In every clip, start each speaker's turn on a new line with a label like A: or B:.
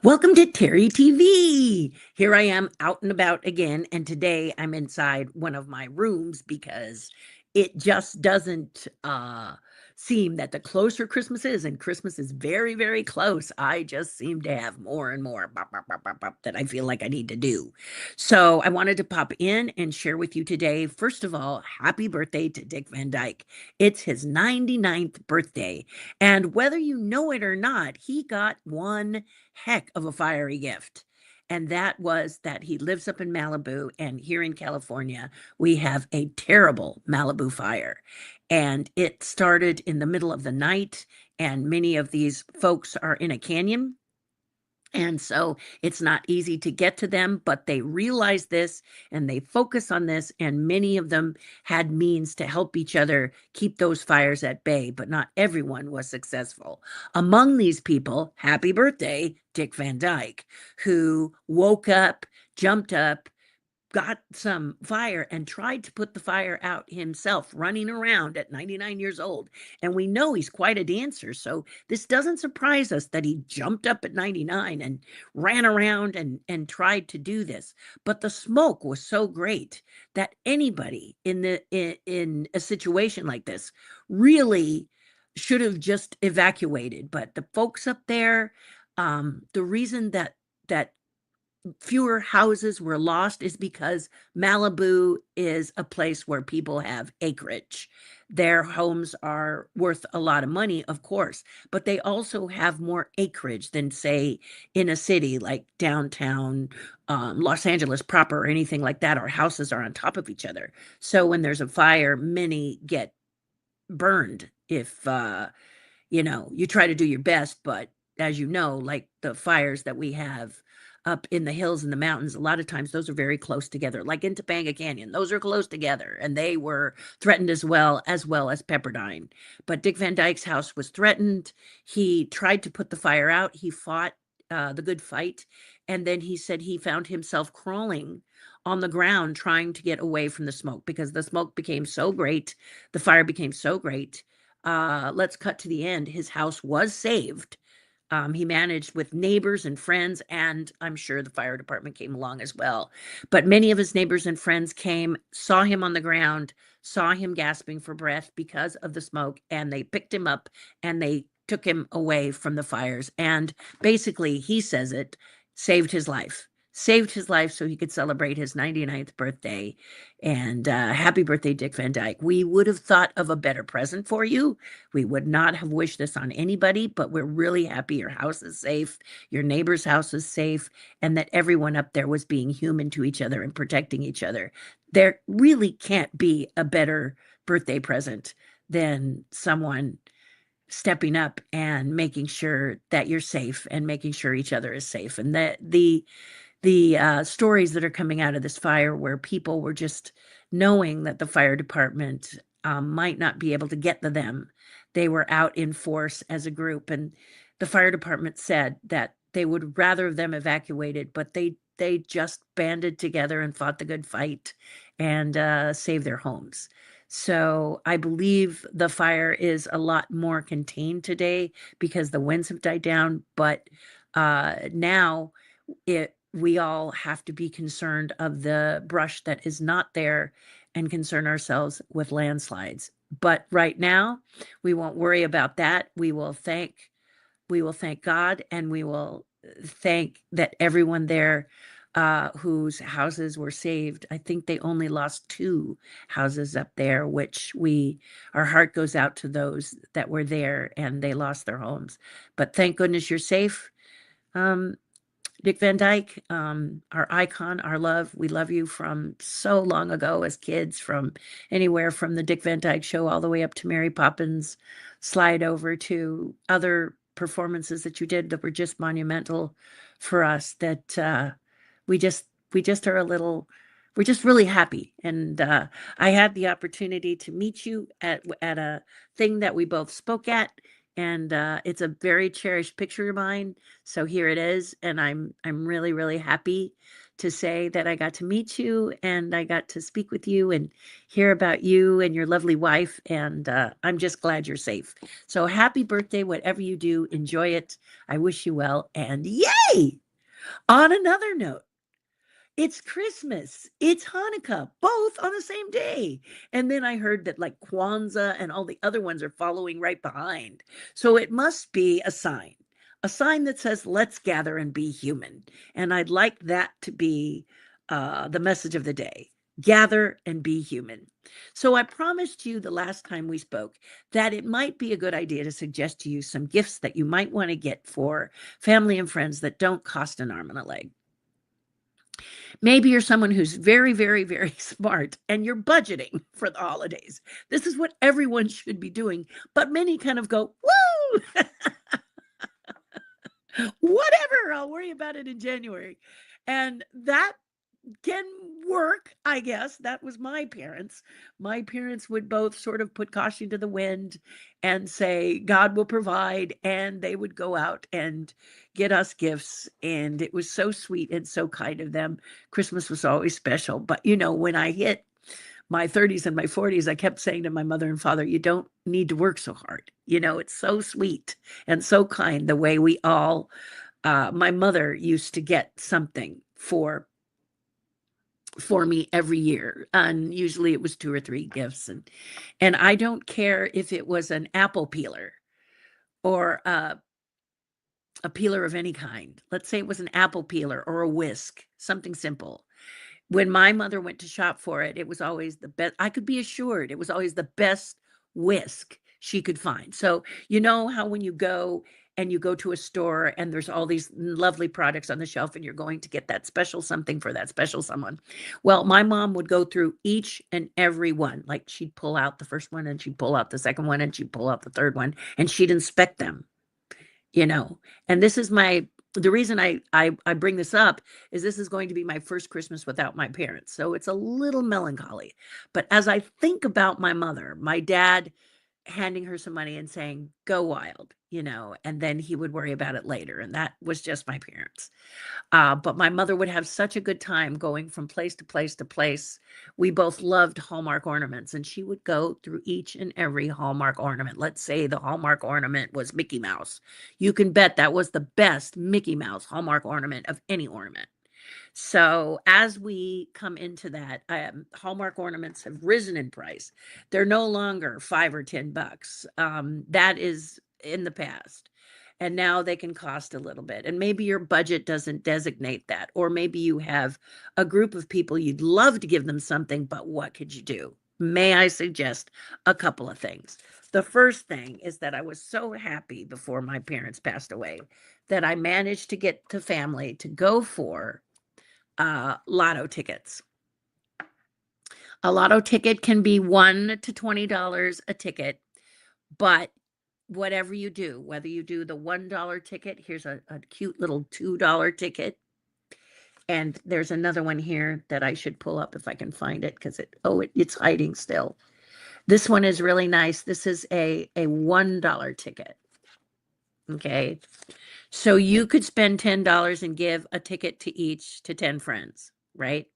A: Welcome to Terry TV. Here I am out and about again, and today I'm inside one of my rooms because it just doesn't seem that the closer Christmas is, and Christmas is very, very close, I just seem to have more and more that I feel like I need to do. So I wanted to pop in and share with you today. First of all, happy birthday to Dick Van Dyke. It's his 99th birthday, and whether you know it or not, he got one heck of a fiery gift. And that was that he lives up in Malibu, and here in California, we have a terrible Malibu fire. And it started in the middle of the night, and many of these folks are in a canyon, and so it's not easy to get to them, but they realize this and they focus on this. And many of them had means to help each other keep those fires at bay, but not everyone was successful. Among these people, happy birthday, Dick Van Dyke, who woke up, jumped up, got some fire and tried to put the fire out himself, running around at 99 years old. And we know he's quite a dancer. So this doesn't surprise us that he jumped up at 99 and ran around and tried to do this. But the smoke was so great that anybody in a situation like this really should have just evacuated. But the folks up there, the reason that fewer houses were lost is because Malibu is a place where people have acreage. Their homes are worth a lot of money, of course, but they also have more acreage than, say, in a city like downtown Los Angeles proper or anything like that. Our houses are on top of each other. So when there's a fire, many get burned if, you try to do your best, but as you know, like the fires that we have up in the hills and the mountains, a lot of times those are very close together, like in Topanga Canyon. Those are close together, and they were threatened as well as Pepperdine. But Dick Van Dyke's house was threatened. He tried to put the fire out. He fought the good fight, and then he said he found himself crawling on the ground trying to get away from the smoke because the smoke became so great, the fire became so great. Let's cut to the end. His house was saved. He managed with neighbors and friends, and I'm sure the fire department came along as well. But many of his neighbors and friends came, saw him on the ground, saw him gasping for breath because of the smoke, and they picked him up and they took him away from the fires. And basically, he says it saved his life. Saved his life so he could celebrate his 99th birthday. And happy birthday, Dick Van Dyke. We would have thought of a better present for you. We would not have wished this on anybody, but we're really happy your house is safe, your neighbor's house is safe, and that everyone up there was being human to each other and protecting each other. There really can't be a better birthday present than someone stepping up and making sure that you're safe and making sure each other is safe. And that the stories that are coming out of this fire where people were just knowing that the fire department might not be able to get to them. They were out in force as a group, and the fire department said that they would rather them evacuated, but they just banded together and fought the good fight and saved their homes. So I believe the fire is a lot more contained today because the winds have died down, but now we all have to be concerned of the brush that is not there and concern ourselves with landslides. But right now, we won't worry about that. We will thank God, and we will thank that everyone there whose houses were saved. I think they only lost two houses up there, which our heart goes out to those that were there and they lost their homes. But thank goodness you're safe. Um, Dick Van Dyke, our icon, our love. We love you from so long ago as kids, from anywhere from the Dick Van Dyke Show all the way up to Mary Poppins, slide over to other performances that you did that were just monumental for us. That we just we just are a little. We're just really happy, and I had the opportunity to meet you at a thing that we both spoke at, and it's a very cherished picture of mine. So here it is, and I'm really, really happy to say that I got to meet you and I got to speak with you and hear about you and your lovely wife. And I'm just glad you're safe. So happy birthday, whatever you do, enjoy it. I wish you well. And yay! On another note, it's Christmas, it's Hanukkah, both on the same day. And then I heard that like Kwanzaa and all the other ones are following right behind. So it must be a sign that says, let's gather and be human. And I'd like that to be the message of the day. Gather and be human. So I promised you the last time we spoke that it might be a good idea to suggest to you some gifts that you might want to get for family and friends that don't cost an arm and a leg. Maybe you're someone who's very, very, very smart and you're budgeting for the holidays. This is what everyone should be doing, but many kind of go, woo, whatever, I'll worry about it in January. And that can work, I guess. That was my parents. My parents would both sort of put caution to the wind and say, God will provide. And they would go out and get us gifts. And it was so sweet and so kind of them. Christmas was always special. But, you know, when I hit my 30s and my 40s, I kept saying to my mother and father, you don't need to work so hard. You know, it's so sweet and so kind the way we all, my mother used to get something for me every year, and usually it was 2 or 3 gifts, and I don't care if it was an apple peeler or a peeler of any kind. Let's say it was an apple peeler or a whisk, something simple. When my mother went to shop for it, it was always the best. I could be assured it was always the best whisk she could find. So, you know how when you go and you go to a store and there's all these lovely products on the shelf and you're going to get that special something for that special someone. Well, my mom would go through each and every one. Like she'd pull out the first one and she'd pull out the second one and she'd pull out the third one and she'd inspect them, you know. And this is the reason I bring this up is this is going to be my first Christmas without my parents. So it's a little melancholy. But as I think about my mother, my dad handing her some money and saying, go wild, you know, and then he would worry about it later. And that was just my parents. But my mother would have such a good time going from place to place to place. We both loved Hallmark ornaments, and she would go through each and every Hallmark ornament. Let's say the Hallmark ornament was Mickey Mouse. You can bet that was the best Mickey Mouse Hallmark ornament of any ornament. So as we come into that, Hallmark ornaments have risen in price. They're no longer $5 or $10. That is in the past. And now they can cost a little bit. And maybe your budget doesn't designate that. Or maybe you have a group of people you'd love to give them something, but what could you do? May I suggest a couple of things? The first thing is that I was so happy before my parents passed away that I managed to get the family to go for lotto tickets. A lotto ticket can be $1 to $20 a ticket, but whatever you do, whether you do the $1 ticket, here's a cute little $2 ticket. And there's another one here that I should pull up if I can find it because it's hiding still. This one is really nice. This is a $1 ticket. Okay. So you could spend $10 and give a ticket to each to 10 friends, right?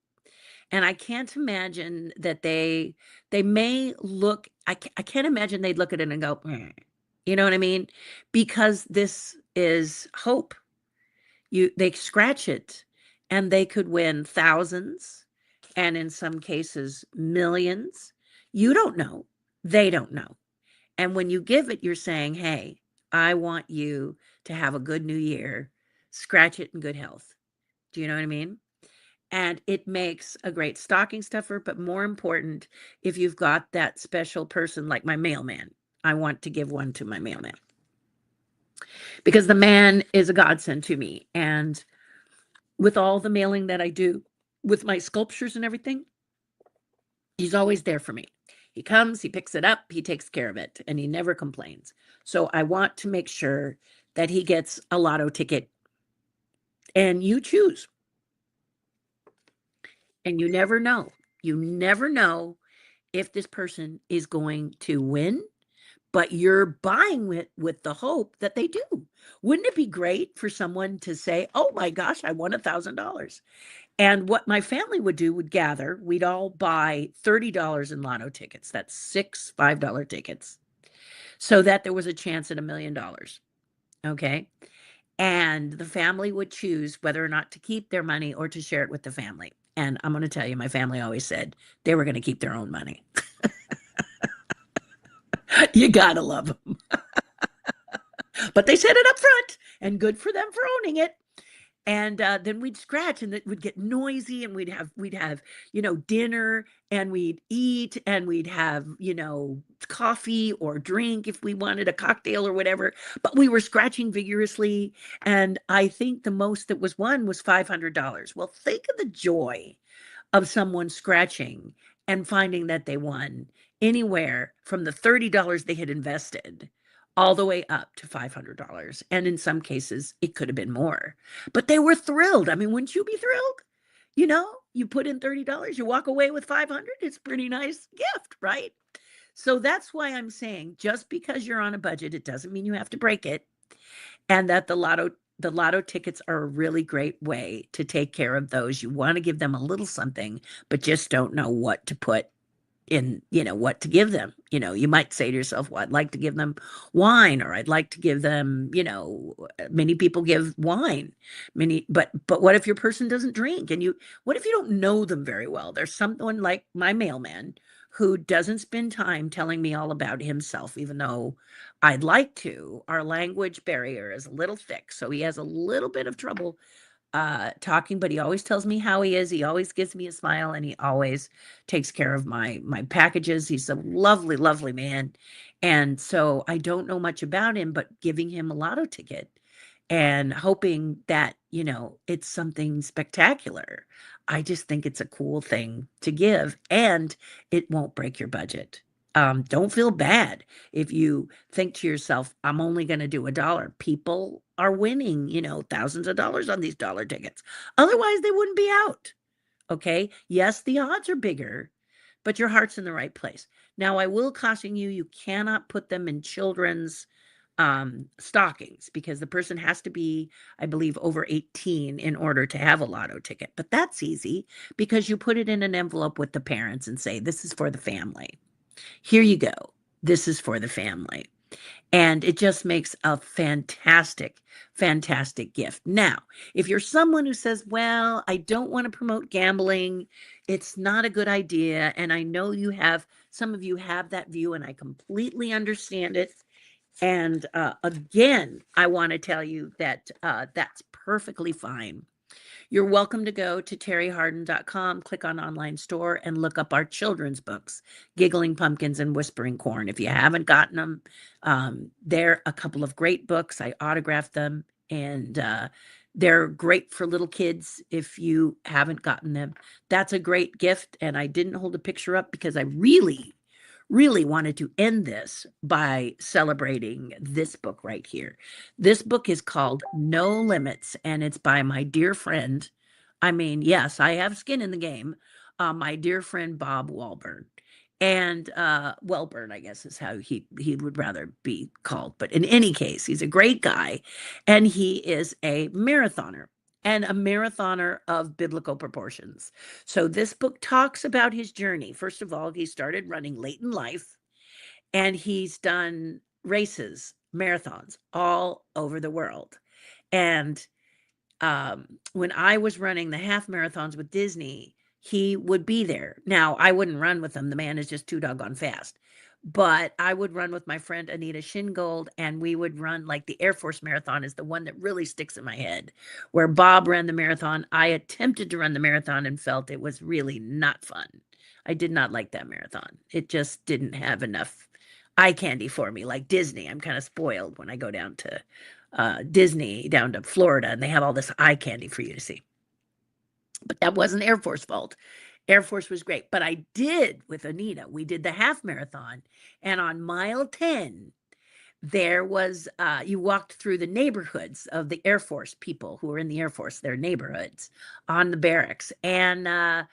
A: And I can't imagine that they may look, I can't imagine they'd look at it and go, "Eh." You know what I mean? Because this is hope. They scratch it and they could win thousands and in some cases millions. You don't know. They don't know. And when you give it, you're saying, hey, I want you to have a good new year. Scratch it in good health. Do you know what I mean? And it makes a great stocking stuffer, but more important, if you've got that special person like my mailman, I want to give one to my mailman because the man is a godsend to me. And with all the mailing that I do with my sculptures and everything, he's always there for me. He comes, he picks it up, he takes care of it, and he never complains. So I want to make sure that he gets a lotto ticket and you choose. And you never know. You never know if this person is going to win, but you're buying it with the hope that they do. Wouldn't it be great for someone to say, oh my gosh, I won $1,000? And what my family would do would gather, we'd all buy $30 in lotto tickets. That's six $5 tickets, so that there was a chance at $1 million. Okay. And the family would choose whether or not to keep their money or to share it with the family. And I'm going to tell you, my family always said they were going to keep their own money. You got to love them. But they said it up front, and good for them for owning it. And then we'd scratch, and it would get noisy, and we'd have dinner, and we'd eat, and we'd have coffee or drink if we wanted a cocktail or whatever. But we were scratching vigorously, and I think the most that was won was $500. Well, think of the joy of someone scratching and finding that they won anywhere from the $30 they had invested all the way up to $500. And in some cases, it could have been more. But they were thrilled. I mean, wouldn't you be thrilled? You put in $30, you walk away with 500. It's a pretty nice gift, right? So that's why I'm saying, just because you're on a budget, it doesn't mean you have to break it. And that the lotto tickets are a really great way to take care of those. You want to give them a little something, but just don't know what to put in, what to give them. You might say to yourself, well, I'd like to give them wine, or I'd like to give them, many people give wine, but what if your person doesn't drink, and what if you don't know them very well? There's someone like my mailman who doesn't spend time telling me all about himself, even though I'd like to. Our language barrier is a little thick, so he has a little bit of trouble talking, but he always tells me how he is. He always gives me a smile, and he always takes care of my packages. He's a lovely, lovely man. And so I don't know much about him, but giving him a lotto ticket and hoping that, it's something spectacular. I just think it's a cool thing to give, and it won't break your budget. Don't feel bad if you think to yourself, I'm only going to do $1. People are winning, thousands of dollars on these dollar tickets. Otherwise, they wouldn't be out. Okay. Yes, the odds are bigger, but your heart's in the right place. Now, I will caution you, you cannot put them in children's stockings, because the person has to be, I believe, over 18 in order to have a lotto ticket. But that's easy, because you put it in an envelope with the parents and say, this is for the family. Here you go. This is for the family. And it just makes a fantastic, fantastic gift. Now, if you're someone who says, well, I don't want to promote gambling, it's not a good idea. And I know some of you have that view, and I completely understand it. And again, I want to tell you that that's perfectly fine. You're welcome to go to terrihardin.com, click on online store, and look up our children's books, Giggling Pumpkins and Whispering Corn. If you haven't gotten them, they're a couple of great books. I autographed them, and they're great for little kids if you haven't gotten them. That's a great gift, and I didn't hold a picture up because I really, really wanted to end this by celebrating this book right here. This book is called No Limits, and it's by my dear friend. I mean, yes, I have skin in the game. My dear friend Bob Walburn. And Wellburn, I guess, is how he would rather be called. But in any case, he's a great guy, and he is a marathoner, and a marathoner of biblical proportions. So this book talks about his journey. First of all, he started running late in life, and he's done races, marathons all over the world. And when I was running the half marathons with Disney, he would be there. Now, I wouldn't run with him. The man is just too doggone fast. But I would run with my friend Anita Shingold, and we would run, like, the Air Force Marathon is the one that really sticks in my head, where Bob ran the marathon. I attempted to run the marathon and felt it was really not fun. I did not like that marathon. It just didn't have enough eye candy for me, like Disney. I'm kind of spoiled when I go down to Disney, down to Florida, and they have all this eye candy for you to see. But that wasn't Air Force fault. Air Force was great. But I did with Anita. We did the half marathon. And on mile 10, there was, you walked through the neighborhoods of the Air Force people who were in the Air Force, their neighborhoods on the barracks. And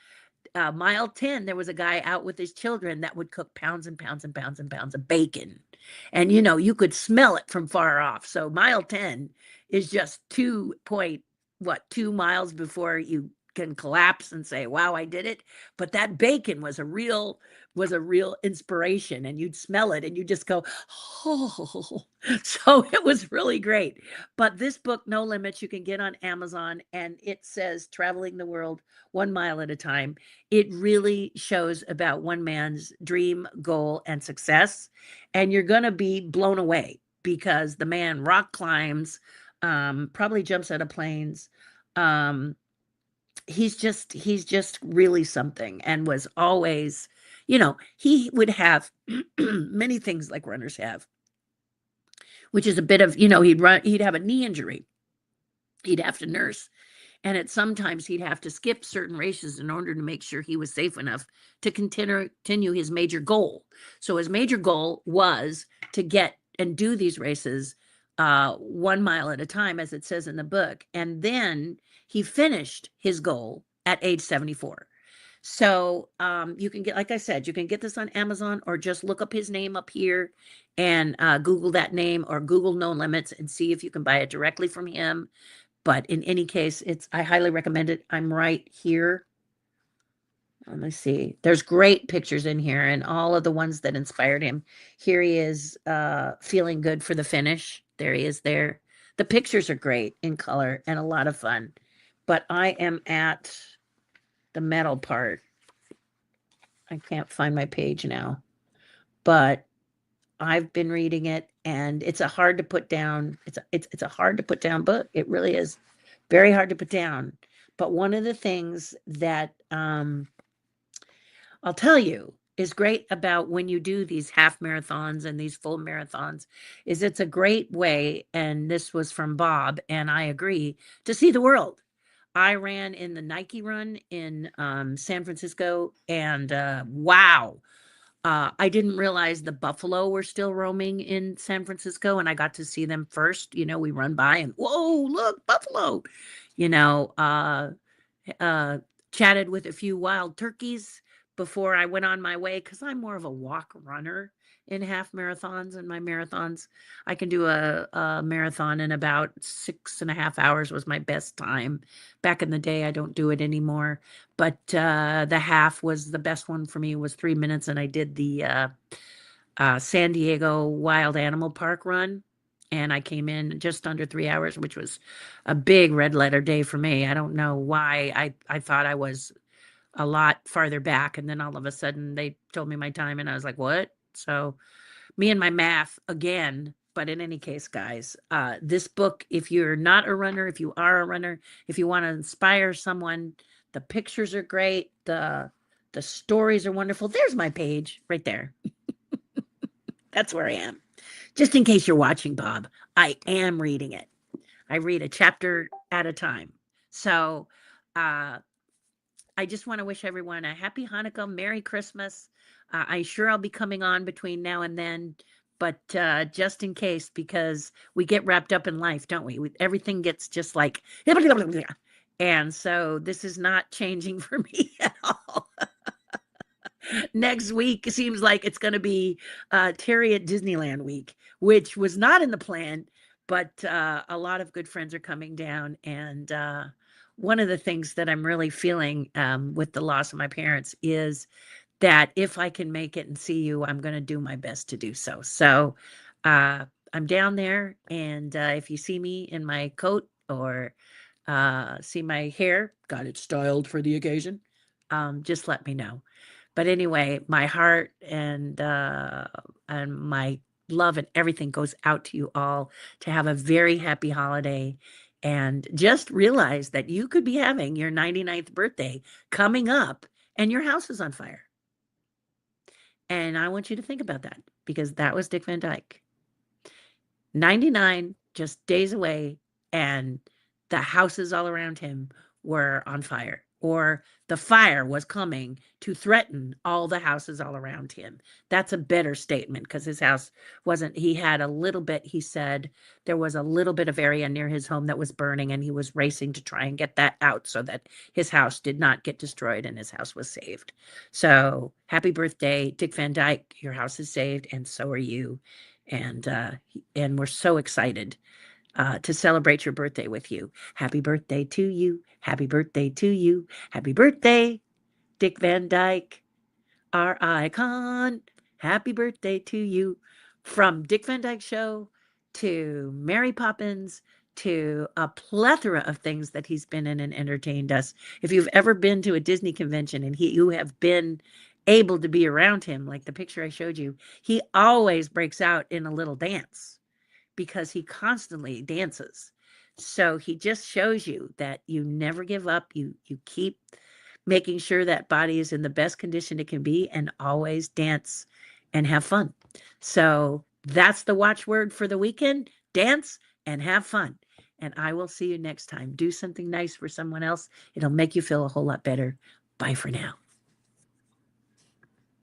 A: mile 10, there was a guy out with his children that would cook pounds and pounds and pounds and pounds of bacon. And, you could smell it from far off. So mile 10 is just 2 miles before you can collapse and say, wow, I did it. But that bacon was a real inspiration, and you'd smell it and you just go, oh, so it was really great. But this book, No Limits, you can get on Amazon, and it says traveling the world 1 mile at a time. It really shows about one man's dream, goal, and success. And you're going to be blown away because the man rock climbs, probably jumps out of planes. Um, he's just really something, and was always, he would have many things like runners have, which is a bit of, he'd have a knee injury. He'd have to nurse. And sometimes he'd have to skip certain races in order to make sure he was safe enough to continue his major goal. So his major goal was to get and do these races 1 mile at a time, as it says in the book. And then he finished his goal at age 74. So you can get, like I said, you can get this on Amazon, or just look up his name up here and Google that name, or Google No Limits, and see if you can buy it directly from him. But in any case, I highly recommend it. I'm right here. Let me see. There's great pictures in here, and all of the ones that inspired him. Here he is, feeling good for the finish. There he is there. The pictures are great in color and a lot of fun. But I am at the medal part. I can't find my page now. But I've been reading it, and it's a hard to put down. It's a hard to put down book. It really is very hard to put down. But one of the things that I'll tell you is great about when you do these half marathons and these full marathons is it's a great way, and this was from Bob, and I agree, to see the world. I ran in the Nike run in San Francisco, and wow. I didn't realize the buffalo were still roaming in San Francisco, and I got to see them first. We run by and, whoa, look, buffalo. You know, uh, uh, Chatted with a few wild turkeys before I went on my way, because I'm more of a walk runner in half marathons and my marathons. I can do a marathon in about 6.5 hours was my best time. Back in the day, I don't do it anymore. But the half was the best one for me, was 3 minutes, and I did the San Diego Wild Animal Park run, and I came in just under 3 hours, which was a big red letter day for me. I don't know why. I thought I was a lot farther back, and then all of a sudden they told me my time, and I was like, what? So me and my math again. But in any case, guys, this book, if you're not a runner, if you are a runner, if you want to inspire someone, the pictures are great. The stories are wonderful. There's my page right there. That's where I am. Just in case you're watching, Bob, I am reading it. I read a chapter at a time. So uh, I just want to wish everyone a happy Hanukkah, Merry Christmas. I'm sure I'll be coming on between now and then, but just in case, because we get wrapped up in life, don't we? Everything gets just like, and so this is not changing for me at all. Next week seems like it's going to be TERRI at Disneyland week, which was not in the plan, but a lot of good friends are coming down. And one of the things that I'm really feeling with the loss of my parents is that if I can make it and see you, I'm going to do my best to do so. So I'm down there, and if you see me in my coat, or see my hair, got it styled for the occasion, just let me know. But anyway, my heart and my love and everything goes out to you all, to have a very happy holiday. And just realize that you could be having your 99th birthday coming up, and your house is on fire. And I want you to think about that, because that was Dick Van Dyke. 99 just days away, and the houses all around him were on fire. or the fire was coming to threaten all the houses all around him. That's a better statement because his house wasn't, he had a little bit, he said there was a little bit of area near his home that was burning, and he was racing to try and get that out so that his house did not get destroyed and his house was saved. So happy birthday, Dick Van Dyke. Your house is saved, and so are you. And we're so excited to celebrate your birthday with you. Happy birthday to you. Happy birthday to you. Happy birthday, Dick Van Dyke, our icon. Happy birthday to you. From Dick Van Dyke Show to Mary Poppins to a plethora of things that he's been in and entertained us. If you've ever been to a Disney convention and you have been able to be around him, like the picture I showed you, he always breaks out in a little dance because he constantly dances. So he just shows you that you never give up. You keep making sure that body is in the best condition it can be, and always dance and have fun. So that's the watchword for the weekend: dance and have fun. And I will see you next time. Do something nice for someone else. It'll make you feel a whole lot better. Bye for now.